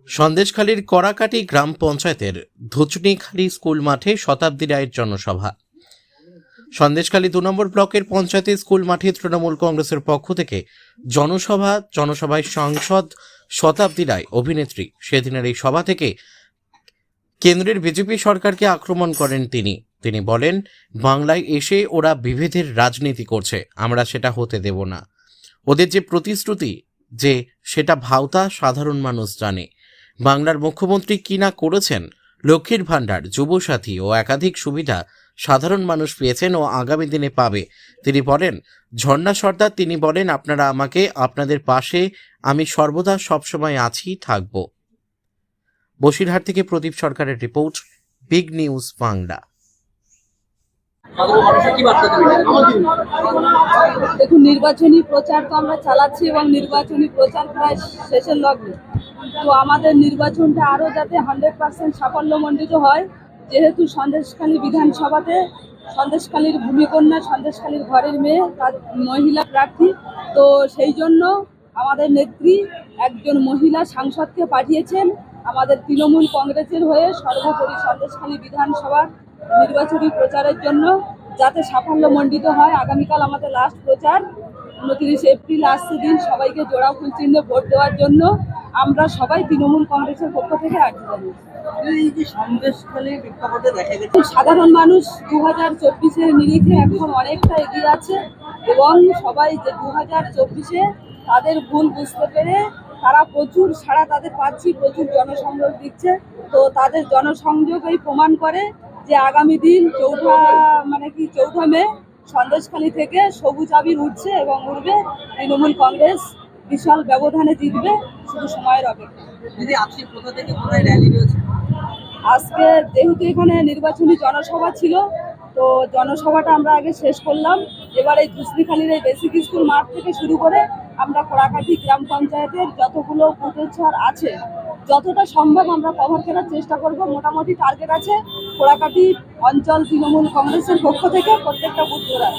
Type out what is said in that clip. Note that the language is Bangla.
সন্দেশখালীর কড়াকাটি গ্রাম পঞ্চায়েতের ধুচনিখালী স্কুল মাঠে শতাব্দী রায়ের জনসভা। সন্দেশখালী 2 নম্বর ব্লকের পঞ্চায়েত স্কুল মাঠে তৃণমূল কংগ্রেসের পক্ষ থেকে জনসভায় সাংসদ শতাব্দী রায় অভিনেত্রী। সেদিনের এই সভা থেকে কেন্দ্রের বিজেপি সরকারকে আক্রমণ করেন তিনি বলেন, বাংলায় এসে ওরা বিভেদের রাজনীতি করছে, আমরা সেটা হতে দেব না। ওদের যে প্রতিশ্রুতি যে সেটা ভাওতা সাধারণ মানুষ জানে। বাংলার মুখ্যমন্ত্রী কি না করেছেন, লক্ষ্মীর ভাণ্ডার, যুবসাথী ও একাধিক সুবিধা সাধারণ মানুষ পেয়েছেন ও আগামী দিনে পাবে। তিনি বলেন, ঝর্ণা সর্দার তিনি বলেন, আপনারা আমাকে, আপনাদের পাশে আমি সর্বদা সবসময় আছি, থাকব। বসিরহাট থেকে প্রদীপ সরকারের রিপোর্ট, বিগ নিউজ বাংলা। দেখুন, নির্বাচনী প্রচার তো আমরা চালাচ্ছি এবং নির্বাচনী প্রচার প্রায় শেষের লগ্নে। তো আমাদের নির্বাচনটা আরও যাতে 100% সাফল্যমণ্ডিত হয়, যেহেতু সন্দেশখালী বিধানসভাতে সন্দেশখালীর ভূমিকন্যা, সন্দেশখালীর ঘরের মেয়ে, তার মহিলা প্রার্থী, তো সেই জন্য আমাদের নেত্রী একজন মহিলা সাংসদকে পাঠিয়েছেন আমাদের তৃণমূল কংগ্রেসের হয়ে সর্বোপরি সন্দেশখালী বিধানসভার নির্বাচনী প্রচারের জন্য, যাতে সাফল্যমণ্ডিত হয়। আগামীকাল আমাদের লাস্ট প্রচার, 29 এপ্রিল আসছে দিন, সবাইকে জোড়া ফুল চিহ্নে ভোট দেওয়ার জন্য আমরা সবাই তৃণমূল কংগ্রেসের পক্ষ থেকে আর্জি জানিয়েছি। সাধারণ মানুষ 2024-এর নিরিখে এখন অনেকটা এগিয়ে আছে এবং সবাই যে 2024-এ তাদের ভুল বুঝতে পেরে তারা প্রচুর সাড়া তাদের পাচ্ছি, প্রচুর জনসংযোগ দিচ্ছে। তো তাদের জনসংযোগই প্রমাণ করে যে আগামী দিন 4 মে সন্দেশখালী থেকে সবুজ আবির উঠছে এবং উঠবে। তৃণমূল কংগ্রেস বিশাল ব্যবধানে জিতবে, শুধু সময়ের অপেক্ষা। আজকে যেহেতু এখানে নির্বাচনী জনসভা ছিল, তো জনসভাটা আমরা আগে শেষ করলাম। এবার এই ধুচনিখালীর এই বেসিক স্কুল মাঠ থেকে শুরু করে আমরা কড়াকাটি গ্রাম পঞ্চায়েতের যতগুলো বুথের আছে, যতটা সম্ভব আমরা কভার করার চেষ্টা করব। মোটামুটি টার্গেট আছে কড়াকাটি অঞ্চল তৃণমূল কংগ্রেসের পক্ষ থেকে প্রত্যেকটা বুথ ধরা।